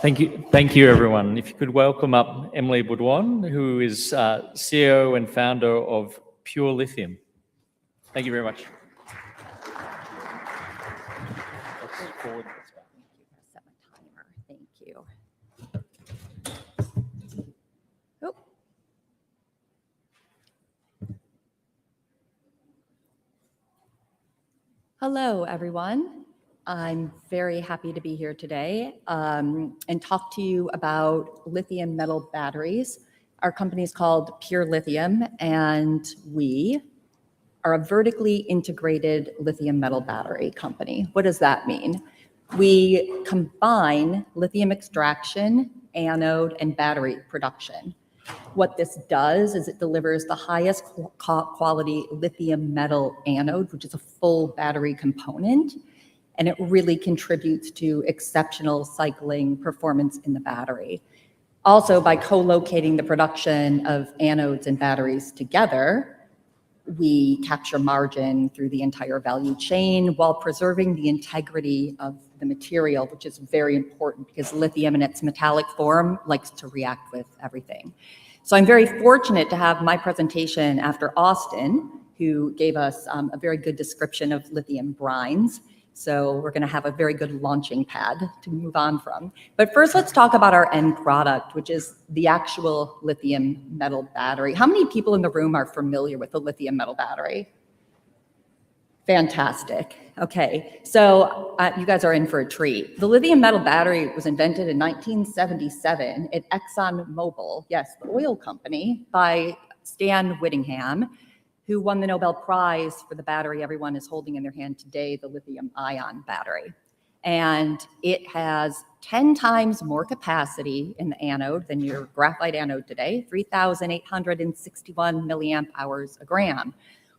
Thank you, everyone. If you could welcome up Emily Baudouin, who is CEO and founder of Pure Lithium. Thank you very much. Set my timer. Thank you. Oh. Hello, everyone. I'm very happy to be here today and talk to you about lithium metal batteries. Our company is called Pure Lithium, and we are a vertically integrated lithium metal battery company. What does that mean? We combine lithium extraction, anode, and battery production. What this does is it delivers the highest quality lithium metal anode, which is a full battery component, and it really contributes to exceptional cycling performance in the battery. Also, by co-locating the production of anodes and batteries together, we capture margin through the entire value chain while preserving the integrity of the material, which is very important because lithium in its metallic form likes to react with everything. So I'm very fortunate to have my presentation after Austin, who gave us a very good description of lithium brines. So we're going to have a very good launching pad to move on from. But first, let's talk about our end product, which is the actual lithium metal battery. How many people in the room are familiar with the lithium metal battery? Fantastic. Okay, so you guys are in for a treat. The lithium metal battery was invented in 1977 at ExxonMobil, yes, the oil company, by Stan Whittingham, who won the Nobel Prize for the battery everyone is holding in their hand today, the lithium-ion battery. And it has 10 times more capacity in the anode than your graphite anode today, 3,861 milliamp hours a gram.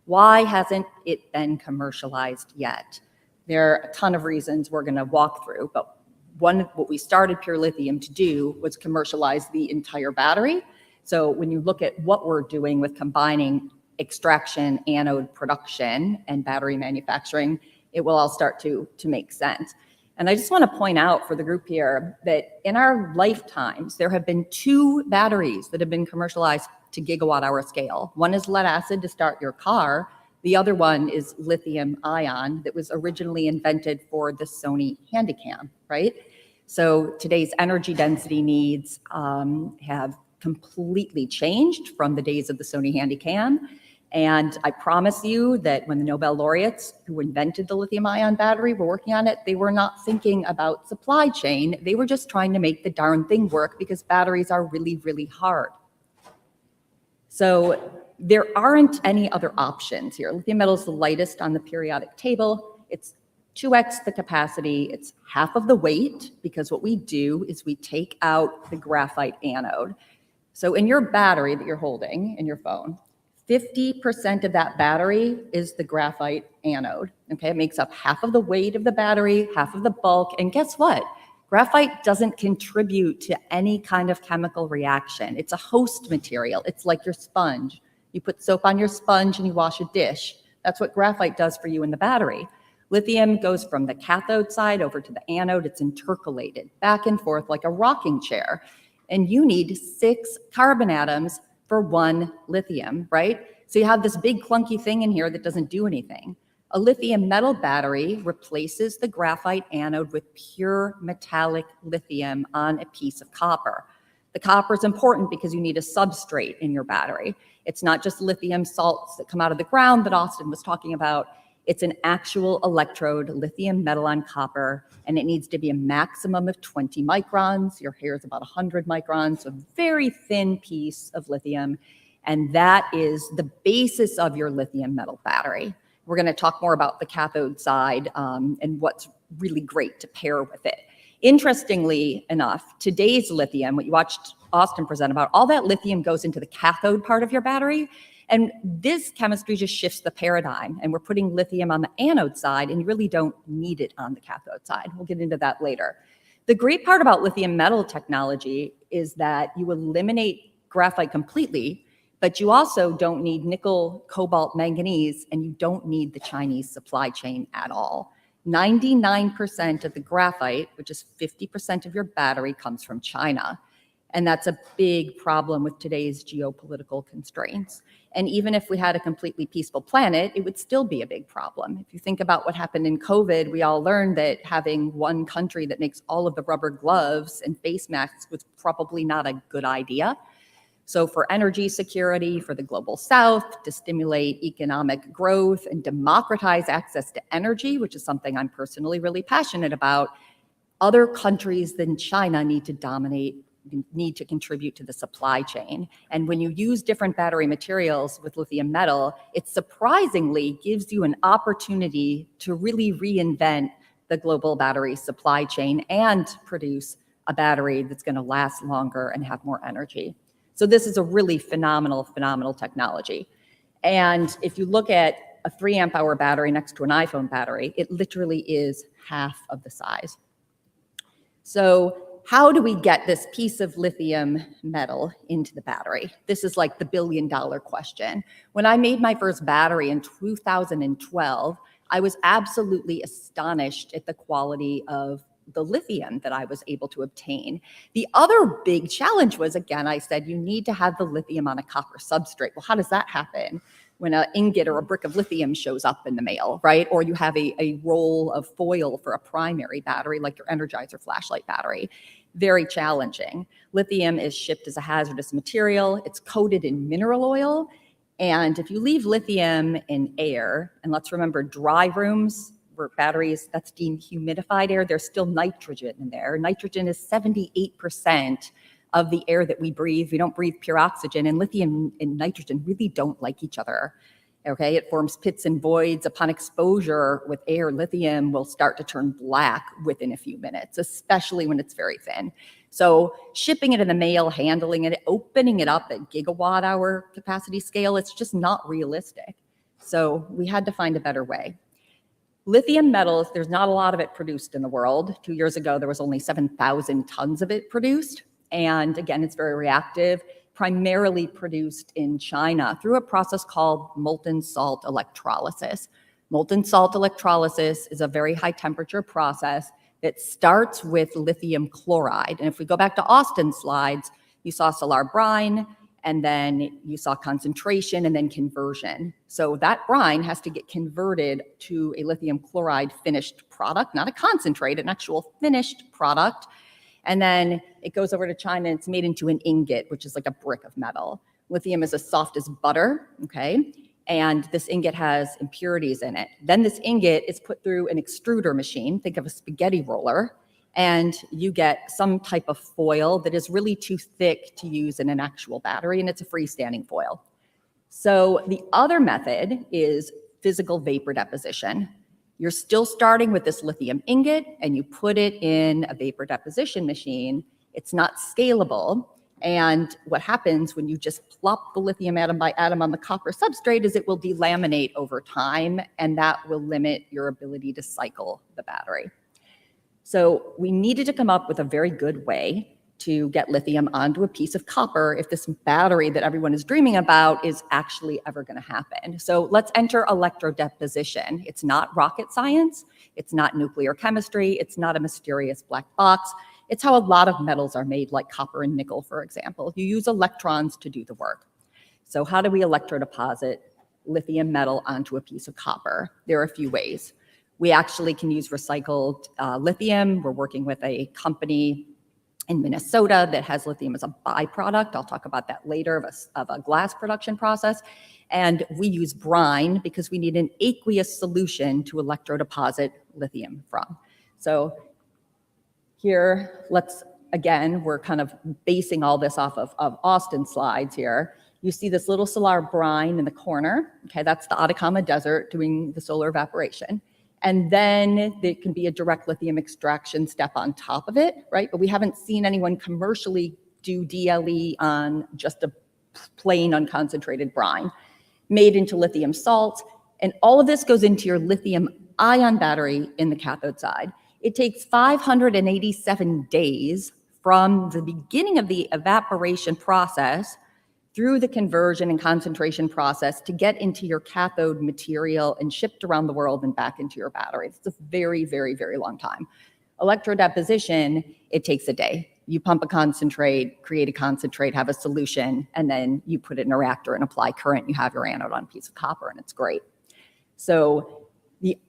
Why hasn't it been commercialized yet? There are a ton of reasons we're going to walk through, but what we started Pure Lithium to do was commercialize the entire battery. So when you look at what we're doing with combining extraction, anode production, and battery manufacturing, it will all start to make sense. And I just want to point out for the group here that in our lifetimes, there have been 2 batteries that have been commercialized to gigawatt hour scale. One is lead acid to start your car. The other one is lithium ion that was originally invented for the Sony Handycam, right? So today's energy density needs have completely changed from the days of the Sony Handycam. And I promise you that when the Nobel laureates who invented the lithium-ion battery were working on it, they were not thinking about supply chain. They were just trying to make the darn thing work because batteries are really, really hard. So there aren't any other options here. Lithium metal is the lightest on the periodic table. It's 2x the capacity. It's half of the weight because what we do is we take out the graphite anode. So in your battery that you're holding in your phone, 50% of that battery is the graphite anode, okay? It makes up half of the weight of the battery, half of the bulk, and guess what? Graphite doesn't contribute to any kind of chemical reaction. It's a host material. It's like your sponge. You put soap on your sponge and you wash a dish. That's what graphite does for you in the battery. Lithium goes from the cathode side over to the anode. It's intercalated back and forth like a rocking chair. And you need 6 carbon atoms for 1 lithium, right? So you have this big clunky thing in here that doesn't do anything. A lithium metal battery replaces the graphite anode with pure metallic lithium on a piece of copper. The copper is important because you need a substrate in your battery. It's not just lithium salts that come out of the ground that Austin was talking about. It's an actual electrode, lithium metal on copper, and it needs to be a maximum of 20 microns. Your hair is about 100 microns, so a very thin piece of lithium. And that is the basis of your lithium metal battery. We're going to talk more about the cathode side and what's really great to pair with it. Interestingly enough, today's lithium, what you watched Austin present about, all that lithium goes into the cathode part of your battery. And this chemistry just shifts the paradigm. And we're putting lithium on the anode side, and you really don't need it on the cathode side. We'll get into that later. The great part about lithium metal technology is that you eliminate graphite completely, but you also don't need nickel, cobalt, manganese, and you don't need the Chinese supply chain at all. 99% of the graphite, which is 50% of your battery, comes from China. And that's a big problem with today's geopolitical constraints. And even if we had a completely peaceful planet, it would still be a big problem. If you think about what happened in COVID, we all learned that having one country that makes all of the rubber gloves and face masks was probably not a good idea. So for energy security, for the global south, to stimulate economic growth and democratize access to energy, which is something I'm personally really passionate about, other countries than China need to contribute to the supply chain. And when you use different battery materials with lithium metal, it surprisingly gives you an opportunity to really reinvent the global battery supply chain and produce a battery that's going to last longer and have more energy. So this is a really phenomenal technology. And if you look at a 3 amp hour battery next to an iPhone battery, it literally is half of the size. So how do we get this piece of lithium metal into the battery? This is like the $1 billion question. When I made my first battery in 2012, I was absolutely astonished at the quality of the lithium that I was able to obtain. The other big challenge was, again, I said, you need to have the lithium on a copper substrate. Well, how does that happen when an ingot or a brick of lithium shows up in the mail, right? Or you have a roll of foil for a primary battery, like your Energizer flashlight battery. Very challenging. Lithium is shipped as a hazardous material. It's coated in mineral oil. And if you leave lithium in air, and let's remember dry rooms, where batteries, that's dehumidified air, there's still nitrogen in there. Nitrogen is 78% of the air that we breathe. We don't breathe pure oxygen, and lithium and nitrogen really don't like each other. Okay, it forms pits and voids. Upon exposure with air, lithium will start to turn black within a few minutes, especially when it's very thin. So shipping it in the mail, handling it, opening it up at gigawatt hour capacity scale, it's just not realistic. So we had to find a better way. Lithium metals, there's not a lot of it produced in the world. 2 years ago, there was only 7,000 tons of it produced. And again, it's very reactive, primarily produced in China through a process called molten salt electrolysis. Molten salt electrolysis is a very high temperature process that starts with lithium chloride. And if we go back to Austin's slides, you saw salar brine, and then you saw concentration and then conversion. So that brine has to get converted to a lithium chloride finished product, not a concentrate, an actual finished product. And then it goes over to China and it's made into an ingot, which is like a brick of metal. Lithium is as soft as butter, okay? And this ingot has impurities in it. Then this ingot is put through an extruder machine, think of a spaghetti roller, and you get some type of foil that is really too thick to use in an actual battery, and it's a freestanding foil. So the other method is physical vapor deposition. You're still starting with this lithium ingot, and you put it in a vapor deposition machine. It's not scalable, and what happens when you just plop the lithium atom by atom on the copper substrate is it will delaminate over time, and that will limit your ability to cycle the battery. So we needed to come up with a very good way to get lithium onto a piece of copper if this battery that everyone is dreaming about is actually ever going to happen. So let's enter electrodeposition. It's not rocket science. It's not nuclear chemistry. It's not a mysterious black box. It's how a lot of metals are made, like copper and nickel, for example. You use electrons to do the work. So how do we electrodeposit lithium metal onto a piece of copper? There are a few ways. We actually can use recycled lithium. We're working with a company in Minnesota that has lithium as a byproduct. I'll talk about that later of a glass production process. And we use brine because we need an aqueous solution to electrodeposit lithium from. So here, we're kind of basing all this off of Austin's slides here. You see this little salar brine in the corner. Okay, that's the Atacama Desert doing the solar evaporation. And then there can be a direct lithium extraction step on top of it, right? But we haven't seen anyone commercially do DLE on just a plain unconcentrated brine made into lithium salts. And all of this goes into your lithium ion battery in the cathode side. It takes 587 days from the beginning of the evaporation process through the conversion and concentration process to get into your cathode material and shipped around the world and back into your battery. It's a very, very, very long time. Electrodeposition, it takes a day. You pump a concentrate, create a concentrate, have a solution, and then you put it in a reactor and apply current. You have your anode on a piece of copper, and it's great. So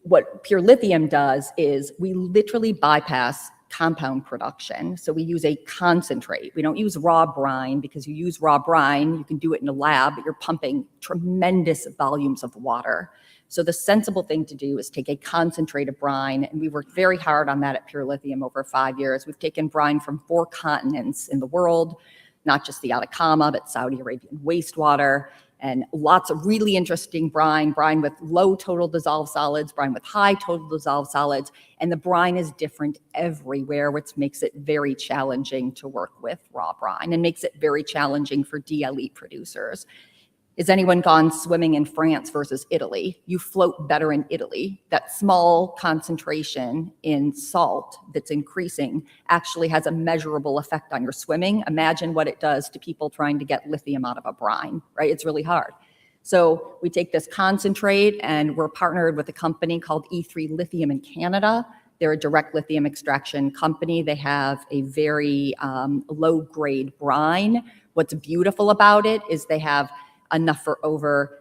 what pure lithium does is we literally bypass compound production. So we use a concentrate. We don't use raw brine, because you use raw brine, you can do it in a lab, but you're pumping tremendous volumes of water. So the sensible thing to do is take a concentrated brine, and we worked very hard on that at Pure Lithium over 5 years. We've taken brine from 4 continents in the world, not just the Atacama, but Saudi Arabian wastewater, and lots of really interesting brine with low total dissolved solids, brine with high total dissolved solids, and the brine is different everywhere, which makes it very challenging to work with raw brine and makes it very challenging for DLE producers. Has anyone gone swimming in France versus Italy? You float better in Italy. That small concentration in salt that's increasing actually has a measurable effect on your swimming. Imagine what it does to people trying to get lithium out of a brine, right? It's really hard. So we take this concentrate, and we're partnered with a company called E3 Lithium in Canada. They're a direct lithium extraction company. They have a very low-grade brine. What's beautiful about it is they have enough for over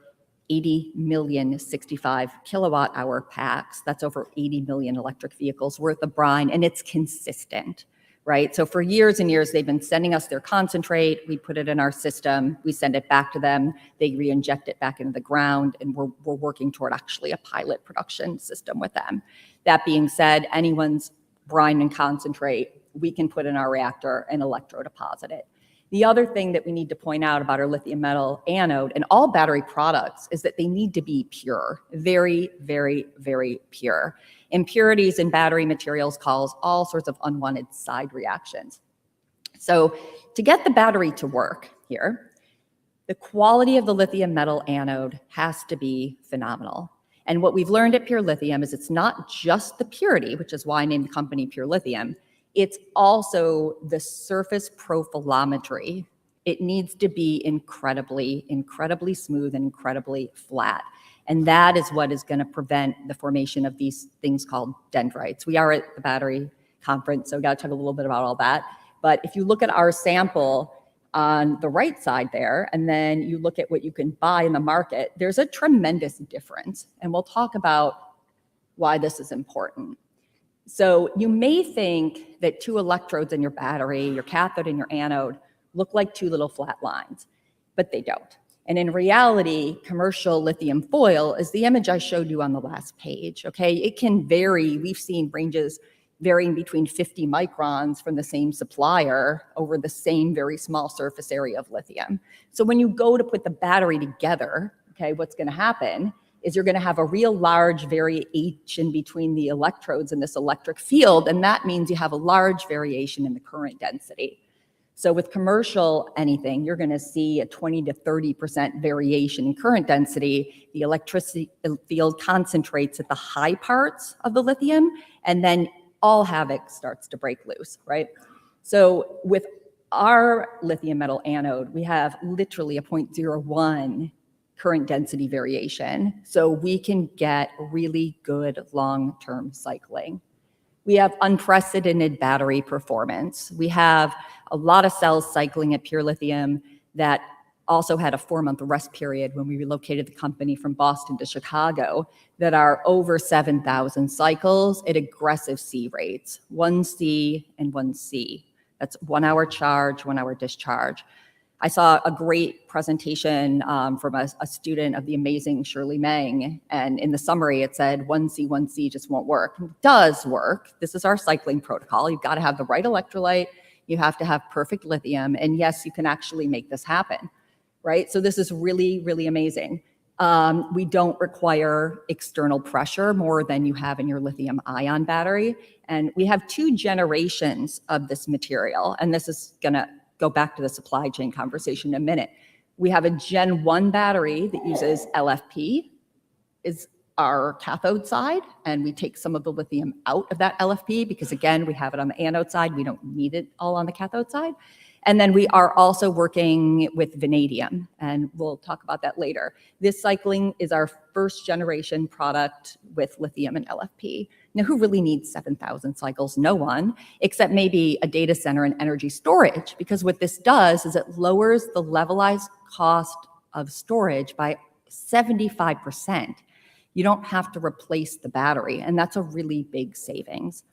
80 million 65 kilowatt hour packs. That's over 80 million electric vehicles worth of brine, and it's consistent, right? So for years and years, they've been sending us their concentrate. We put it in our system. We send it back to them. They re-inject it back into the ground, and we're working toward actually a pilot production system with them. That being said, anyone's brine and concentrate, we can put in our reactor and electrodeposit it. The other thing that we need to point out about our lithium metal anode and all battery products is that they need to be pure, very, very, very pure. Impurities in battery materials cause all sorts of unwanted side reactions. So to get the battery to work here, the quality of the lithium metal anode has to be phenomenal. And what we've learned at Pure Lithium is it's not just the purity, which is why I named the company Pure Lithium. It's also the surface profilometry. It needs to be incredibly, incredibly smooth and incredibly flat. And that is what is going to prevent the formation of these things called dendrites. We are at the battery conference, so we got to talk a little bit about all that. But if you look at our sample on the right side there, and then you look at what you can buy in the market, there's a tremendous difference. And we'll talk about why this is important. So you may think that 2 electrodes in your battery, your cathode and your anode, look like 2 little flat lines, but they don't. And in reality, commercial lithium foil is the image I showed you on the last page, okay? It can vary. We've seen ranges varying between 50 microns from the same supplier over the same very small surface area of lithium. So when you go to put the battery together, okay, what's going to happen is you're going to have a real large variation between the electrodes in this electric field, and that means you have a large variation in the current density. So with commercial anything, you're going to see a 20 to 30% variation in current density. The electricity field concentrates at the high parts of the lithium, and then all havoc starts to break loose, right? So with our lithium metal anode, we have literally a 0.01 current density variation, so we can get really good long-term cycling. We have unprecedented battery performance. We have a lot of cells cycling at Pure Lithium that also had a 4-month rest period when we relocated the company from Boston to Chicago that are over 7,000 cycles at aggressive C rates, 1C and 1C. That's 1 hour charge, 1 hour discharge. I saw a great presentation from a student of the amazing Shirley Meng, and in the summary it said 1C just won't work. It does work. This is our cycling protocol. You've got to have the right electrolyte. You have to have perfect lithium, and yes, you can actually make this happen, right? So this is really, really amazing. We don't require external pressure more than you have in your lithium ion battery, and we have 2 generations of this material, and this is gonna go back to the supply chain conversation in a minute. We have a Gen 1 battery that uses LFP, is our cathode side, and we take some of the lithium out of that LFP because, again, we have it on the anode side. We don't need it all on the cathode side. And then we are also working with vanadium, and we'll talk about that later. This cycling is our first generation product with lithium and LFP. Now, who really needs 7,000 cycles? No one, except maybe a data center and energy storage, because what this does is it lowers the levelized cost of storage by 75%. You don't have to replace the battery, and that's a really big savings.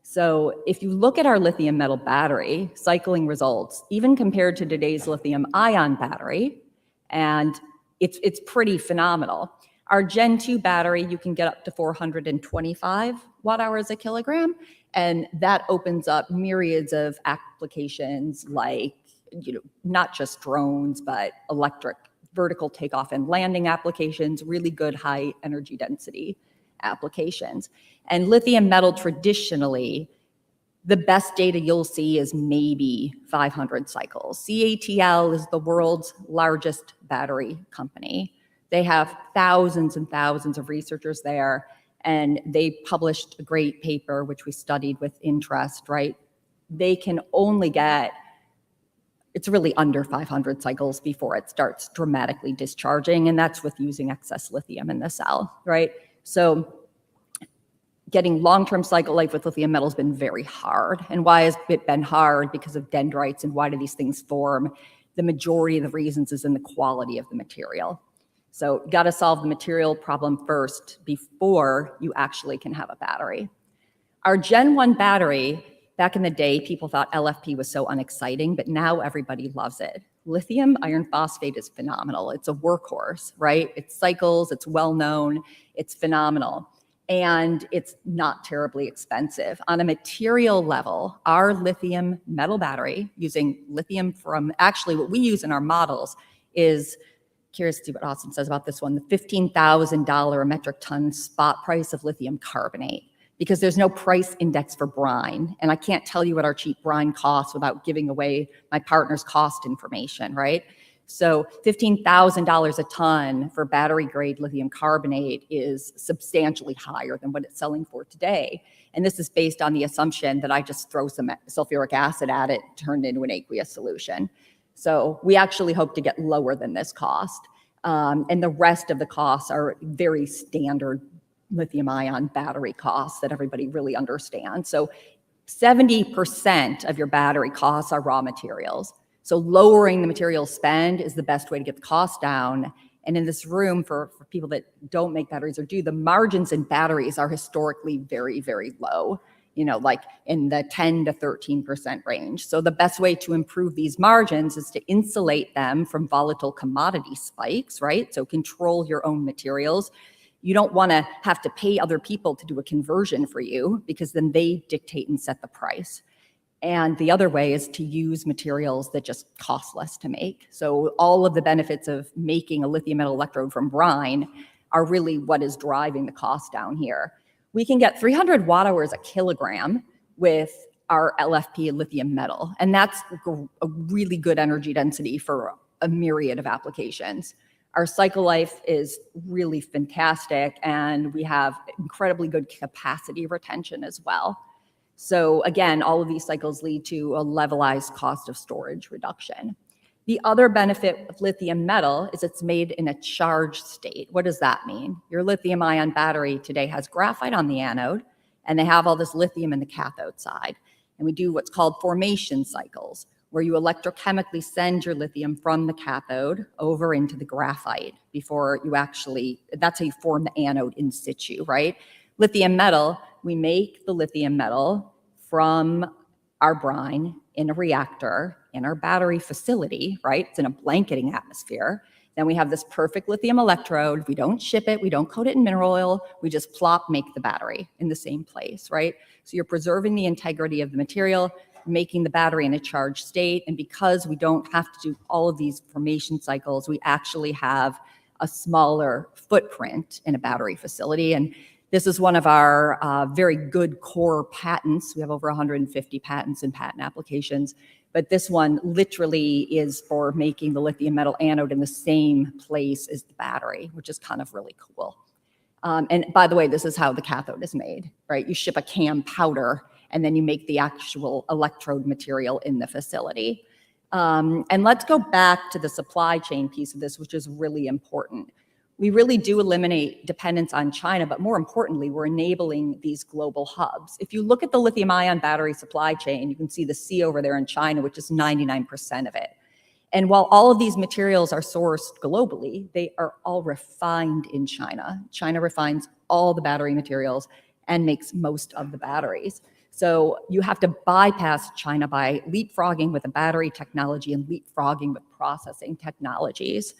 So if you look at our lithium metal battery cycling results, even compared to today's lithium ion battery, and it's pretty phenomenal. Our Gen 2 battery, you can get up to 425 watt hours a kilogram, and that opens up myriads of applications like, not just drones, but electric vertical takeoff and landing applications, really good high energy density applications. And lithium metal traditionally, the best data you'll see is maybe 500 cycles. CATL is the world's largest battery company. They have thousands and thousands of researchers there, and they published a great paper, which we studied with interest, right? They can only get, it's really under 500 cycles before it starts dramatically discharging, and that's with using excess lithium in the cell, right? So getting long-term cycle life with lithium metal has been very hard. And why has it been hard? Because of dendrites, and why do these things form? The majority of the reasons is in the quality of the material. So you got to solve the material problem first before you actually can have a battery. Our Gen 1 battery, back in the day, people thought LFP was so unexciting, but now everybody loves it. Lithium iron phosphate is phenomenal. It's a workhorse, right? It cycles, it's well-known, it's phenomenal. And it's not terribly expensive. On a material level, our lithium metal battery, using lithium from, actually what we use in our models is, curious to see what Austin says about this one, the $15,000 a metric ton spot price of lithium carbonate, because there's no price index for brine. And I can't tell you what our cheap brine costs without giving away my partner's cost information, right? So $15,000 a ton for battery grade lithium carbonate is substantially higher than what it's selling for today. And this is based on the assumption that I just throw some sulfuric acid at it, turned into an aqueous solution. So we actually hope to get lower than this cost. And the rest of the costs are very standard lithium ion battery costs that everybody really understands. So 70% of your battery costs are raw materials. So lowering the material spend is the best way to get the cost down. And in this room, for people that don't make batteries or do, the margins in batteries are historically very, very low, like in the 10 to 13% range. So the best way to improve these margins is to insulate them from volatile commodity spikes, right? So control your own materials. You don't want to have to pay other people to do a conversion for you, because then they dictate and set the price. And the other way is to use materials that just cost less to make. So all of the benefits of making a lithium metal electrode from brine are really what is driving the cost down here. We can get 300 watt hours a kilogram with our LFP lithium metal, and that's a really good energy density for a myriad of applications. Our cycle life is really fantastic, and we have incredibly good capacity retention as well. So again, all of these cycles lead to a levelized cost of storage reduction. The other benefit of lithium metal is it's made in a charged state. What does that mean? Your lithium ion battery today has graphite on the anode, and they have all this lithium in the cathode side. And we do what's called formation cycles, where you electrochemically send your lithium from the cathode over into the graphite before you actually, that's how you form the anode in situ, right? Lithium metal, we make the lithium metal from our brine in a reactor in our battery facility, right? It's in a blanketing atmosphere. Then we have this perfect lithium electrode. We don't ship it. We don't coat it in mineral oil. We just make the battery in the same place, right? So you're preserving the integrity of the material, making the battery in a charged state. And because we don't have to do all of these formation cycles, we actually have a smaller footprint in a battery facility. And this is one of our very good core patents. We have over 150 patents and patent applications, but this one literally is for making the lithium metal anode in the same place as the battery, which is kind of really cool. And by the way, this is how the cathode is made, right? You ship a CAM powder, and then you make the actual electrode material in the facility. And let's go back to the supply chain piece of this, which is really important. We really do eliminate dependence on China, but more importantly, we're enabling these global hubs. If you look at the lithium-ion battery supply chain, you can see the C over there in China, which is 99% of it. And while all of these materials are sourced globally, they are all refined in China. China refines all the battery materials and makes most of the batteries. So you have to bypass China by leapfrogging with the battery technology and leapfrogging with processing technologies.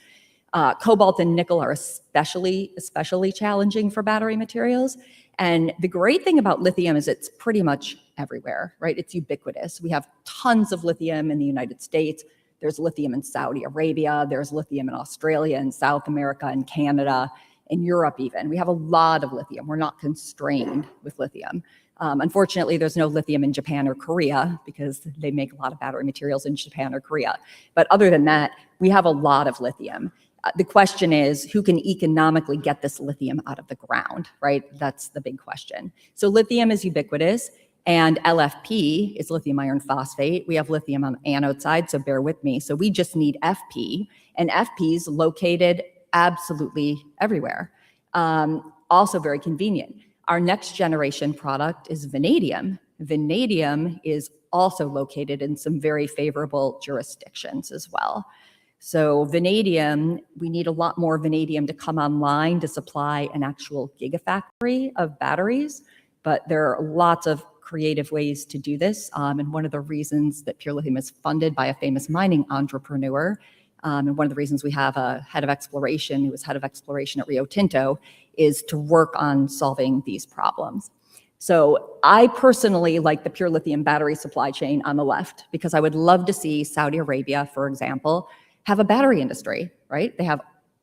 Cobalt and nickel are especially challenging for battery materials. And the great thing about lithium is it's pretty much everywhere, right? It's ubiquitous. We have tons of lithium in the United States. There's lithium in Saudi Arabia. There's lithium in Australia and South America and Canada, in Europe even. We have a lot of lithium. We're not constrained with lithium. Unfortunately, there's no lithium in Japan or Korea because they make a lot of battery materials in Japan or Korea. But other than that, we have a lot of lithium. The question is, who can economically get this lithium out of the ground, right? That's the big question. So lithium is ubiquitous, and LFP is lithium iron phosphate. We have lithium on the anode side, so bear with me. So we just need FP, and FP is located absolutely everywhere. Also very convenient. Our next generation product is vanadium. Vanadium is also located in some very favorable jurisdictions as well. So vanadium, we need a lot more vanadium to come online to supply an actual gigafactory of batteries, but there are lots of creative ways to do this. And one of the reasons that Pure Lithium is funded by a famous mining entrepreneur, and one of the reasons we have a head of exploration who was head of exploration at Rio Tinto, is to work on solving these problems. So I personally like the Pure Lithium battery supply chain on the left, because I would love to see Saudi Arabia, for example, have a battery industry, right? They have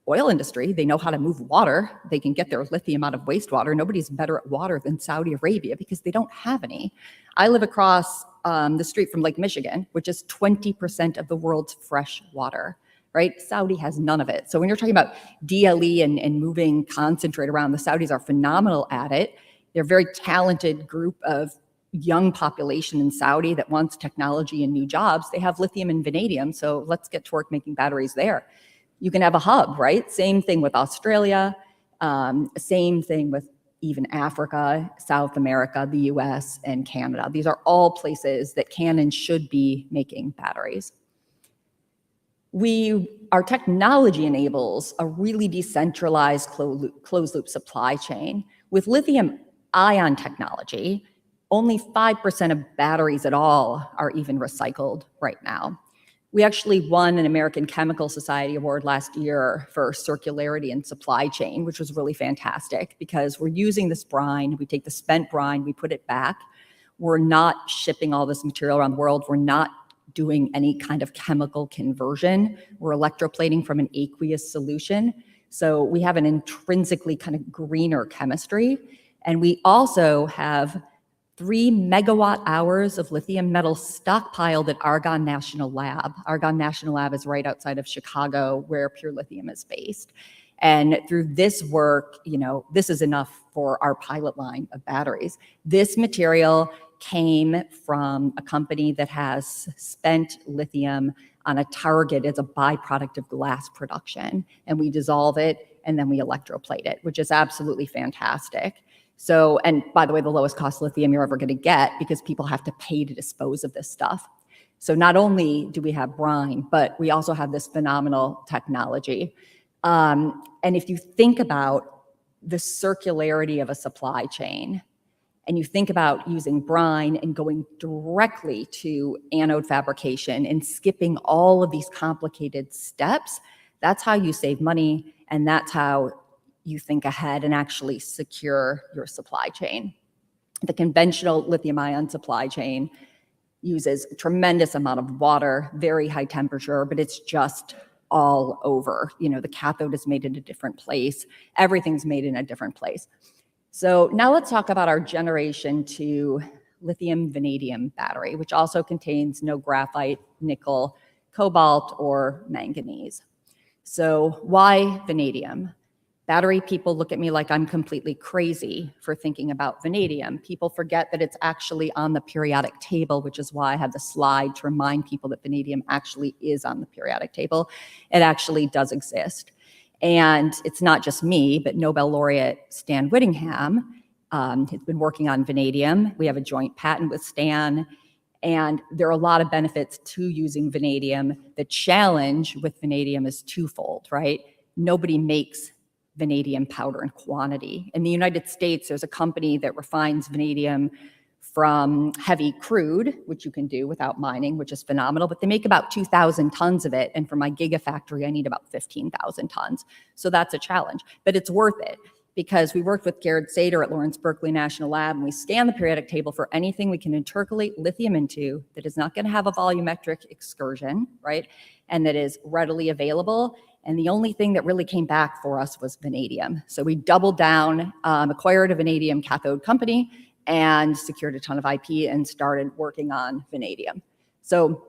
oil industry. They know how to move water. They can get their lithium out of wastewater. Nobody's better at water than Saudi Arabia because they don't have any. I live across the street from Lake Michigan, which is 20% of the world's fresh water, right? Saudi has none of it. So when you're talking about DLE and moving concentrate around, the Saudis are phenomenal at it. They're a very talented group of young population in Saudi that wants technology and new jobs. They have lithium and vanadium, so let's get to work making batteries there. You can have a hub, right? Same thing with Australia, same thing with even Africa, South America, the US, and Canada. These are all places that can and should be making batteries. Our technology enables a really decentralized closed loop supply chain. With lithium ion technology, only 5% of batteries at all are even recycled right now. We actually won an American Chemical Society award last year for circularity in supply chain, which was really fantastic because we're using this brine. We take the spent brine, we put it back. We're not shipping all this material around the world. We're not doing any kind of chemical conversion. We're electroplating from an aqueous solution. So we have an intrinsically kind of greener chemistry. And we also have 3 megawatt hours of lithium metal stockpiled at Argonne National Lab. Argonne National Lab is right outside of Chicago, where Pure Lithium is based. And through this work, this is enough for our pilot line of batteries. This material came from a company that has spent lithium on a target as a byproduct of glass production. And we dissolve it and then we electroplate it, which is absolutely fantastic. So, and by the way, the lowest cost lithium you're ever going to get because people have to pay to dispose of this stuff. So not only do we have brine, but we also have this phenomenal technology. And if you think about the circularity of a supply chain, and you think about using brine and going directly to anode fabrication and skipping all of these complicated steps, that's how you save money, and that's how you think ahead and actually secure your supply chain. The conventional lithium-ion supply chain uses a tremendous amount of water, very high temperature, but it's just all over. The cathode is made in a different place. Everything's made in a different place. So now let's talk about our generation 2 lithium vanadium battery, which also contains no graphite, nickel, cobalt, or manganese. So why vanadium? Battery people look at me like I'm completely crazy for thinking about vanadium. People forget that it's actually on the periodic table, which is why I have the slide to remind people that vanadium actually is on the periodic table. It actually does exist. And it's not just me, but Nobel laureate Stan Whittingham has been working on vanadium. We have a joint patent with Stan. And there are a lot of benefits to using vanadium. The challenge with vanadium is twofold, right? Nobody makes vanadium powder in quantity. In the United States, there's a company that refines vanadium from heavy crude, which you can do without mining, which is phenomenal, but they make about 2,000 tons of it. And for my gigafactory, I need about 15,000 tons. So that's a challenge, but it's worth it because we worked with Garrett Sater at Lawrence Berkeley National Lab, and we scan the periodic table for anything we can intercalate lithium into that is not going to have a volumetric excursion, right? And that is readily available. And the only thing that really came back for us was vanadium. So we doubled down, acquired a vanadium cathode company, and secured a ton of IP and started working on vanadium. So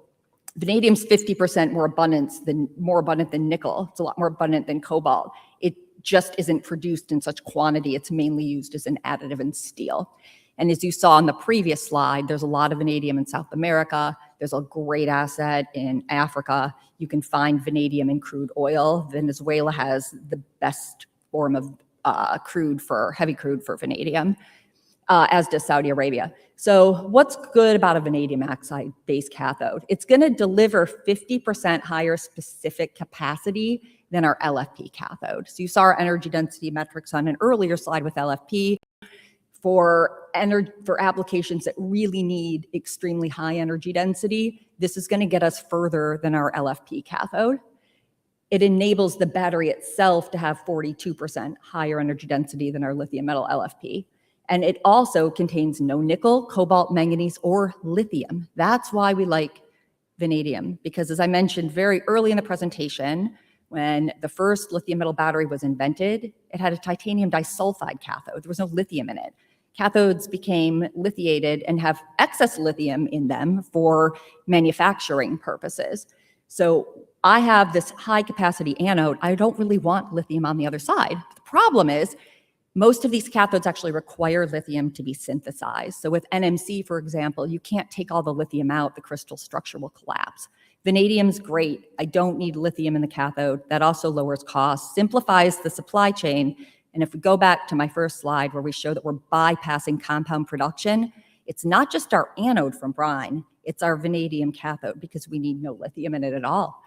vanadium's 50% more abundant than nickel. It's a lot more abundant than cobalt. It just isn't produced in such quantity. It's mainly used as an additive in steel. And as you saw on the previous slide, there's a lot of vanadium in South America. There's a great asset in Africa. You can find vanadium in crude oil. Venezuela has the best form of heavy crude for vanadium, as does Saudi Arabia. So what's good about a vanadium oxide-based cathode? It's going to deliver 50% higher specific capacity than our LFP cathode. So you saw our energy density metrics on an earlier slide with LFP. For applications that really need extremely high energy density, this is going to get us further than our LFP cathode. It enables the battery itself to have 42% higher energy density than our lithium metal LFP. And it also contains no nickel, cobalt, manganese, or lithium. That's why we like vanadium, because as I mentioned very early in the presentation, when the first lithium metal battery was invented, it had a titanium disulfide cathode. There was no lithium in it. Cathodes became lithiated and have excess lithium in them for manufacturing purposes. So I have this high capacity anode. I don't really want lithium on the other side. The problem is most of these cathodes actually require lithium to be synthesized. So with NMC, for example, you can't take all the lithium out. The crystal structure will collapse. Vanadium's great. I don't need lithium in the cathode. That also lowers costs, simplifies the supply chain. And if we go back to my first slide where we show that we're bypassing compound production, it's not just our anode from brine, it's our vanadium cathode because we need no lithium in it at all.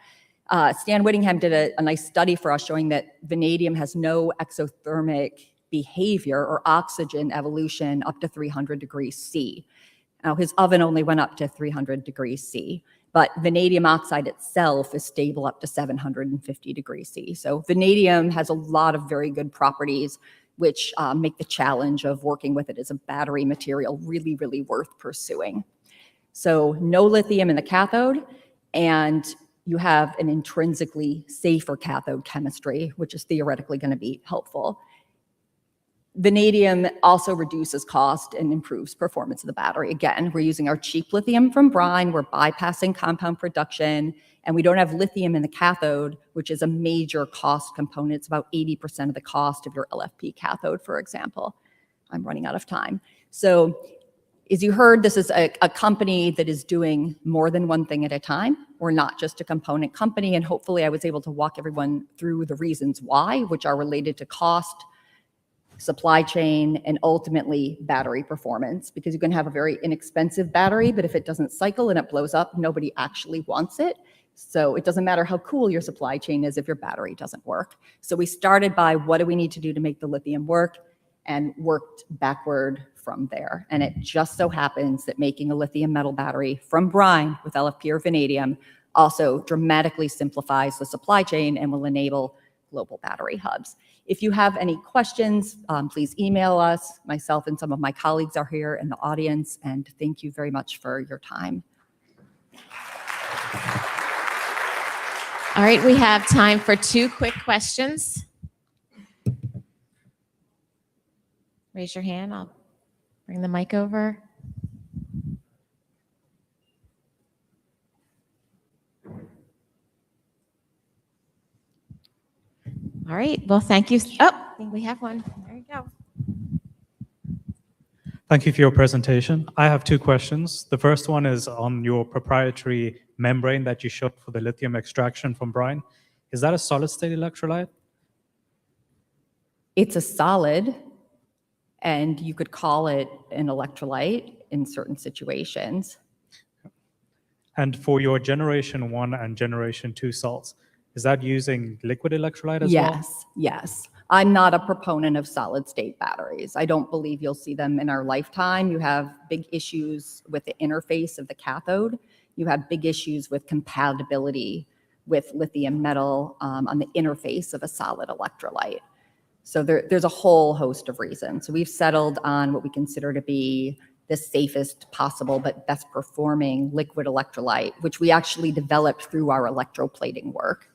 Stan Whittingham did a nice study for us showing that vanadium has no exothermic behavior or oxygen evolution up to 300 degrees C. Now, his oven only went up to 300 degrees C, but vanadium oxide itself is stable up to 750 degrees C. So vanadium has a lot of very good properties, which make the challenge of working with it as a battery material really, really worth pursuing. So no lithium in the cathode, and you have an intrinsically safer cathode chemistry, which is theoretically going to be helpful. Vanadium also reduces cost and improves performance of the battery. Again, we're using our cheap lithium from brine, we're bypassing compound production, and we don't have lithium in the cathode, which is a major cost component. It's about 80% of the cost of your LFP cathode, for example. I'm running out of time. So as you heard, this is a company that is doing more than one thing at a time. We're not just a component company, and hopefully I was able to walk everyone through the reasons why, which are related to cost, supply chain, and ultimately battery performance, because you can have a very inexpensive battery, but if it doesn't cycle and it blows up, nobody actually wants it. So it doesn't matter how cool your supply chain is if your battery doesn't work. So we started by what do we need to do to make the lithium work, and worked backward from there. And it just so happens that making a lithium metal battery from brine with LFP or vanadium also dramatically simplifies the supply chain and will enable global battery hubs. If you have any questions, please email us. Myself and some of my colleagues are here in the audience, and thank you very much for your time. All right, we have time for 2 quick questions. Raise your hand. I'll bring the mic over. All right. Well, thank you. Oh, I think we have one. There you go. Thank you for your presentation. I have two questions. The first one is on your proprietary membrane that you showed for the lithium extraction from brine. Is that a solid-state electrolyte? It's a solid, and you could call it an electrolyte in certain situations. And for your generation 1 and generation 2 salts, is that using liquid electrolyte as well? Yes, yes. I'm not a proponent of solid state batteries. I don't believe you'll see them in our lifetime. You have big issues with the interface of the cathode. You have big issues with compatibility with lithium metal on the interface of a solid electrolyte. So there's a whole host of reasons. So we've settled on what we consider to be the safest possible but best performing liquid electrolyte, which we actually developed through our electroplating work.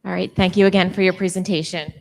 All right. Thank you again for your presentation.